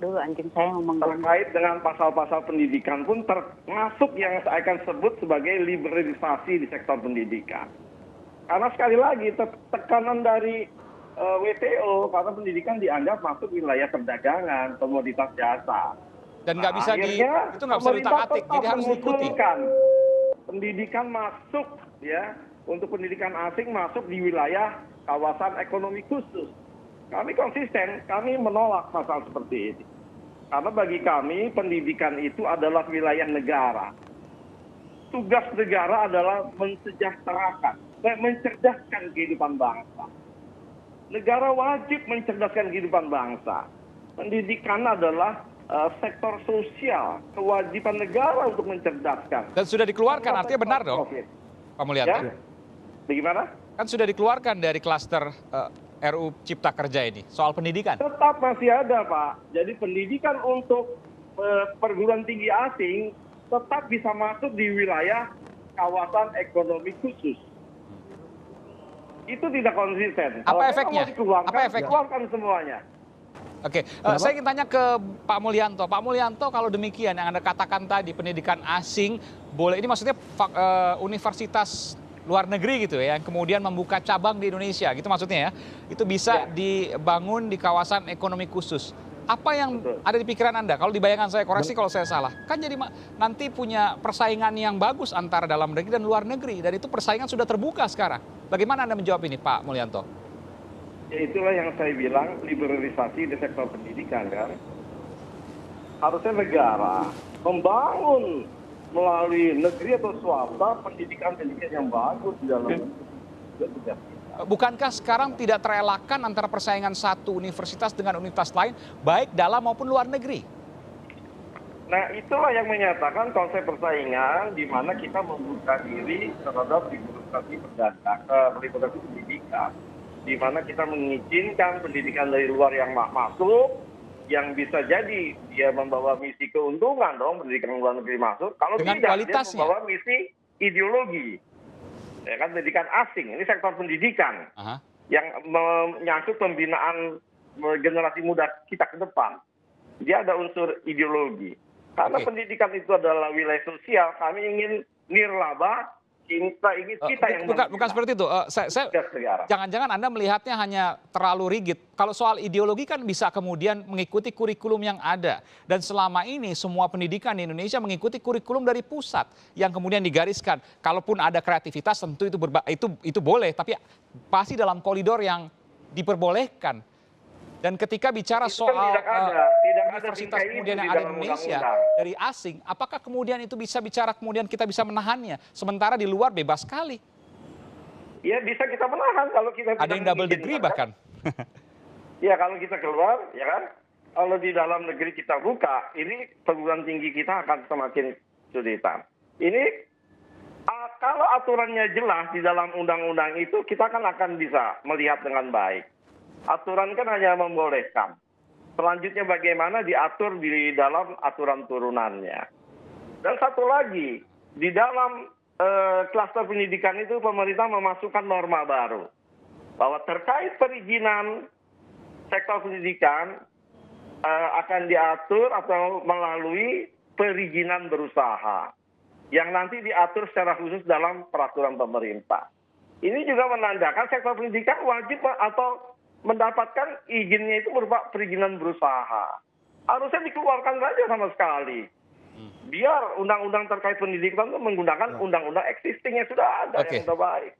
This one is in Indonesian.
dulu anjing saya ngomong dulu. Terkait dengan pasal-pasal pendidikan pun termasuk yang saya akan sebut sebagai liberalisasi di sektor pendidikan. Karena sekali lagi tekanan dari WTO karena pendidikan dianggap masuk wilayah perdagangan, komoditas jasa. Dan nggak bisa Akhirnya itu nggak bisa diutak-atik, jadi harus diikuti. Pendidikan masuk ya, untuk pendidikan asing masuk di wilayah kawasan ekonomi khusus. Kami konsisten, kami menolak pasal seperti ini. Karena bagi kami pendidikan itu adalah wilayah negara. Tugas negara adalah mensejahterakan, mencerdaskan kehidupan bangsa. Negara wajib mencerdaskan kehidupan bangsa. Pendidikan adalah sektor sosial, kewajiban negara untuk mencerdaskan. Dan sudah dikeluarkan, artinya benar dong, Pak Mulyanto? Ya? Bagaimana? Kan sudah dikeluarkan dari klaster RUU Cipta Kerja ini, soal pendidikan. Tetap masih ada, Pak. Jadi pendidikan untuk perguruan tinggi asing tetap bisa masuk di wilayah kawasan ekonomi khusus. Itu tidak konsisten. Apa efeknya? Apa efeknya? Keluarkan semuanya. Oke, saya ingin tanya ke Pak Mulyanto. Pak Mulyanto, kalau demikian yang Anda katakan tadi, pendidikan asing boleh, ini maksudnya universitas luar negeri gitu ya, yang kemudian membuka cabang di Indonesia, gitu maksudnya ya, itu bisa dibangun di kawasan ekonomi khusus. Apa yang ada di pikiran Anda? Kalau di bayangan saya, koreksi kalau saya salah, kan jadi nanti punya persaingan yang bagus antara dalam negeri dan luar negeri, dan itu persaingan sudah terbuka sekarang. Bagaimana Anda menjawab ini, Pak Mulyanto? Ya itulah yang saya bilang liberalisasi di sektor pendidikan kan. Harusnya negara membangun melalui negeri atau swasta pendidikan-pendidikan yang bagus di dalam negeri. Bukankah sekarang tidak terelakkan antara persaingan satu universitas dengan universitas lain, baik dalam maupun luar negeri? Nah itulah yang menyatakan konsep persaingan di mana kita membuka diri terhadap liberalisasi pendidikan. Di mana kita mengizinkan pendidikan dari luar yang masuk, yang bisa jadi dia membawa misi keuntungan dong, pendidikan luar negeri masuk. Kalau dengan tidak, kualitasnya, dia membawa misi ideologi. Ya kan, pendidikan asing, ini sektor pendidikan yang menyangkut pembinaan generasi muda kita ke depan. Dia ada unsur ideologi. Karena pendidikan itu adalah wilayah sosial, kami ingin nirlaba. Kita yang bukan seperti itu. Jangan-jangan Anda melihatnya hanya terlalu rigid. Kalau soal ideologi kan bisa kemudian mengikuti kurikulum yang ada. Dan selama ini semua pendidikan di Indonesia mengikuti kurikulum dari pusat yang kemudian digariskan. Kalaupun ada kreativitas tentu itu boleh, tapi pasti dalam koridor yang diperbolehkan. Dan ketika bicara soal universitas kemudian yang ada di Indonesia dari asing, apakah kemudian itu bisa bicara kemudian kita bisa menahannya, sementara di luar bebas sekali? Ya bisa kita menahan kalau kita ada yang double degree bahkan. Ya kalau kita keluar, ya kan. Kalau di dalam negeri kita buka, ini perguruan tinggi kita akan semakin kesulitan. Ini kalau aturannya jelas di dalam undang-undang itu, kita kan akan bisa melihat dengan baik. Aturan kan hanya membolehkan. Selanjutnya bagaimana diatur di dalam aturan turunannya. Dan satu lagi, di dalam klaster pendidikan itu pemerintah memasukkan norma baru. Bahwa terkait perizinan sektor pendidikan akan diatur atau melalui perizinan berusaha. Yang nanti diatur secara khusus dalam peraturan pemerintah. Ini juga menandakan sektor pendidikan wajib atau mendapatkan izinnya itu berupa perizinan berusaha. Harusnya dikeluarkan saja sama sekali. Biar undang-undang terkait pendidikan itu menggunakan undang-undang existing yang sudah ada, yang sudah baik.